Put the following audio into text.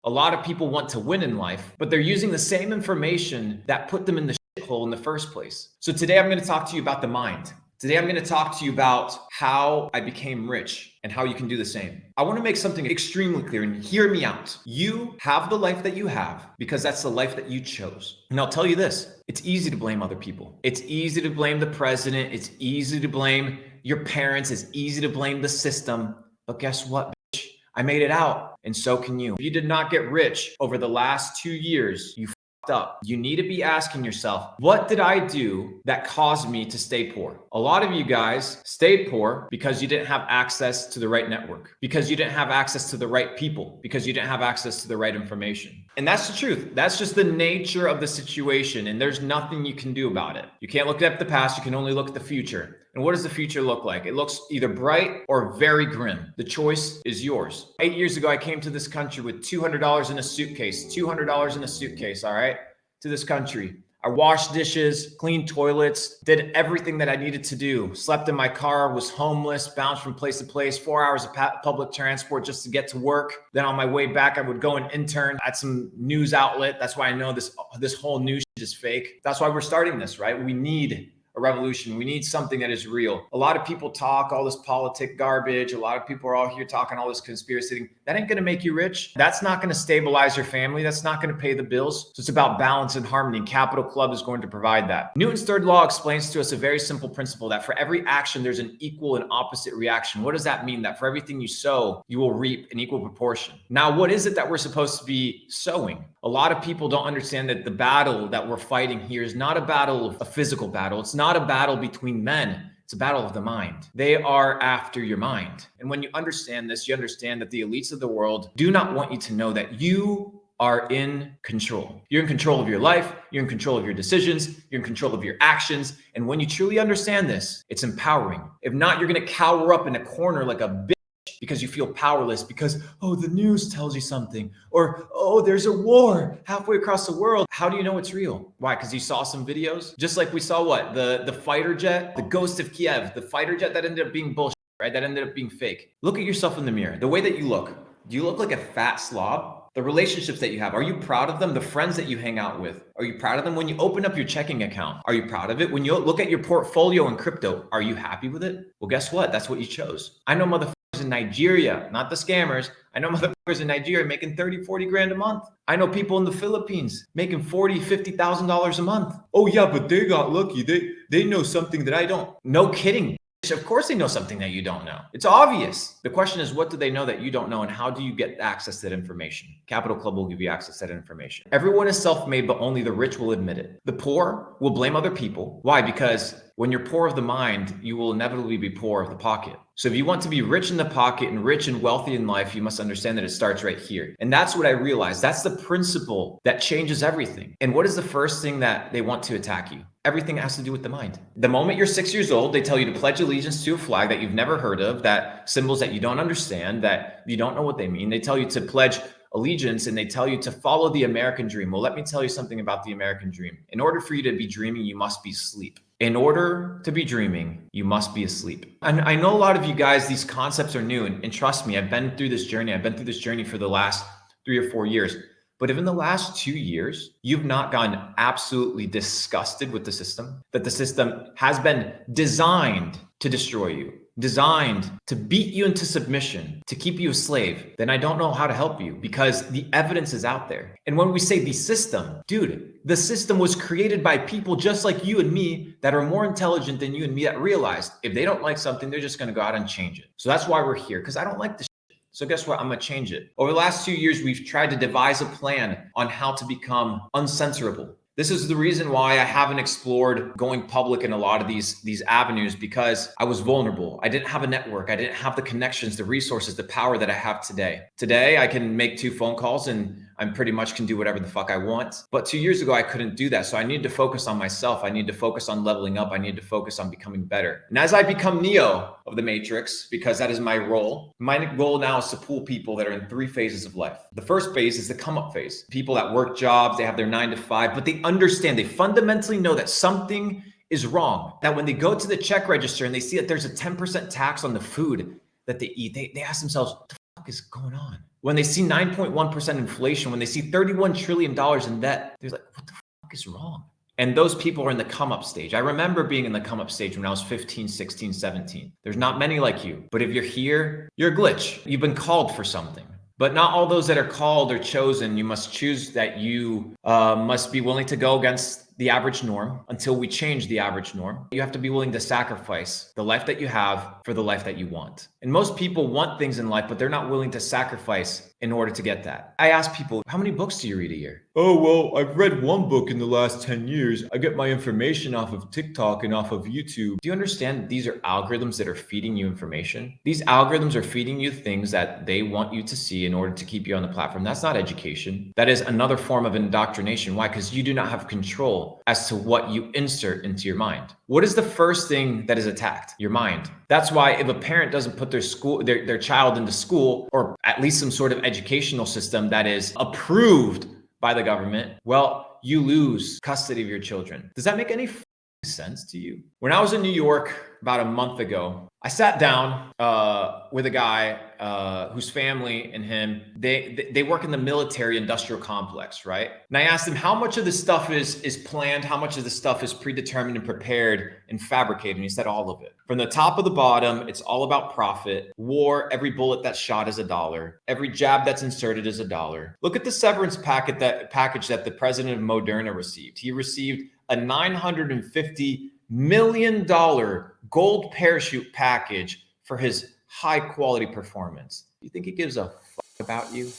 A lot of people want to win in life, but they're using the same information that put them in the shithole in the first place. So today I'm going to talk to you about the mind. Today I'm going to talk to you about how I became rich and how you can do the same. I want to make something extremely clear, and hear me out. You have the life that you have because that's the life that you chose. And I'll tell you this, it's easy to blame other people. It's easy to blame the president. It's easy to blame your parents. It's easy to blame the system. But guess what, bitch? I made it out, and so can you. If you did not get rich over the last 2 years, you up. You need to be asking yourself, what did I do that caused me to stay poor? A lot of you guys stayed poor because you didn't have access to the right network, because you didn't have access to the right people, because you didn't have access to the right information. And that's the truth. That's just the nature of the situation. And there's nothing you can do about it. You can't look at the past. You can only look at the future. And what does the future look like? It looks either bright or very grim. The choice is yours. 8 years ago, I came to this country with $200 in a suitcase, $200 in a suitcase, all right, to this country. I washed dishes, cleaned toilets, did everything that I needed to do. Slept in my car, was homeless, bounced from place to place, 4 hours of public transport just to get to work. Then on my way back, I would go and intern at some news outlet. That's why I know this whole news shit is fake. That's why we're starting this, right? We need a revolution. We need something that is real. A lot of people talk all this politic garbage. A lot of people are all here talking all this conspiracy. That ain't going to make you rich. That's not going to stabilize your family. That's not going to pay the bills. So it's about balance and harmony. And Capital Club is going to provide that. Newton's third law explains to us a very simple principle that for every action, there's an equal and opposite reaction. What does that mean? That for everything you sow, you will reap an equal proportion. Now, what is it that we're supposed to be sowing? A lot of people don't understand that the battle that we're fighting here is not a physical battle. It's not a battle between men. It's a battle of the mind. They are after your mind. And when you understand this, you understand that the elites of the world do not want you to know that you are in control. You're in control of your life. You're in control of your decisions. You're in control of your actions. And when you truly understand this, it's empowering. If not, you're going to cower up in a corner like a bitch because you feel powerless because, oh, the news tells you something, or, oh, there's a war halfway across the world. How do you know it's real? Why? Because you saw some videos, just like we saw what? The fighter jet, the Ghost of Kiev, the fighter jet that ended up being bullshit, right? That ended up being fake. Look at yourself in the mirror. The way that you look, do you look like a fat slob? The relationships that you have, are you proud of them? The friends that you hang out with, are you proud of them? When you open up your checking account, are you proud of it? When you look at your portfolio in crypto, are you happy with it? Well, guess what? That's what you chose. I know motherfuckers in Nigeria, not the scammers. I know motherfuckers in Nigeria making 30, 40 grand a month. I know people in the Philippines making $40,000, $50,000 a month. Oh yeah, but they got lucky. They know something that I don't. No kidding. Of course they know something that you don't know. It's obvious. The question is, what do they know that you don't know, and how do you get access to that information? Capital Club will give you access to that information. Everyone is self-made, but only the rich will admit it. The poor will blame other people. Why? Because when you're poor of the mind, you will inevitably be poor of the pocket. So if you want to be rich in the pocket and rich and wealthy in life, you must understand that it starts right here. And that's what I realized. That's the principle that changes everything. And what is the first thing that they want to attack you? Everything has to do with the mind. The moment you're 6 years old, they tell you to pledge allegiance to a flag that you've never heard of, that symbols that you don't understand, that you don't know what they mean. They tell you to pledge allegiance and they tell you to follow the American dream. Well, let me tell you something about the American dream. In order for you to be dreaming, you must be asleep. In order to be dreaming, you must be asleep. And I know a lot of you guys, these concepts are new. And trust me, I've been through this journey. I've been through this journey for the last 3 or 4 years. But if in the last 2 years, you've not gotten absolutely disgusted with the system, that the system has been designed to destroy you, designed to beat you into submission, to keep you a slave, then I don't know how to help you because the evidence is out there. And when we say the system, dude, the system was created by people just like you and me that are more intelligent than you and me that realized if they don't like something, they're just going to go out and change it. So that's why we're here, because I don't like this. So guess what? I'm going to change it. Over the last 2 years, we've tried to devise a plan on how to become uncensorable. This is the reason why I haven't explored going public in a lot of these avenues, because I was vulnerable. I didn't have a network. I didn't have the connections, the resources, the power that I have today. Today, I can make 2 phone calls and I pretty much can do whatever the fuck I want. But 2 years ago, I couldn't do that. So I needed to focus on myself. I need to focus on leveling up. I need to focus on becoming better. And as I become Neo of the Matrix, because that is my goal now is to pull people that are in 3 phases of life. The first phase is the come up phase. People that work jobs, they have their 9 to 5, but they understand, they fundamentally know that something is wrong. That when they go to the check register and they see that there's a 10% tax on the food that they eat, they ask themselves, what the fuck fuck is going on? When they see 9.1% inflation, when they see $31 trillion in debt, they're like, what the fuck is wrong? And those people are in the come up stage. I remember being in the come up stage when I was 15, 16, 17. There's not many like you, but if you're here, you're a glitch. You've been called for something. But not all those that are called are chosen. You must choose that you must be willing to go against the average norm until we change the average norm. You have to be willing to sacrifice the life that you have for the life that you want. And most people want things in life, but they're not willing to sacrifice in order to get that. I ask people, how many books do you read a year? Oh, well, I've read one book in the last 10 years. I get my information off of TikTok and off of YouTube. Do you understand these are algorithms that are feeding you information? These algorithms are feeding you things that they want you to see in order to keep you on the platform. That's not education. That is another form of indoctrination. Why? Because you do not have control as to what you insert into your mind. What is the first thing that is attacked? Your mind. That's why if a parent doesn't put their child into school, or at least some sort of educational system that is approved by the government, well, you lose custody of your children. Does that make any sense to you? When I was in New York about a month ago, I sat down with a guy whose family and him, they work in the military industrial complex, right? And I asked him how much of this stuff is planned, how much of this stuff is predetermined and prepared and fabricated. And he said all of it. From the top of the bottom, it's all about profit. War, every bullet that's shot is $1. Every jab that's inserted is $1. Look at the severance package that the president of Moderna received. He received a $950 million gold parachute package for his high quality performance. You think he gives a fuck about you?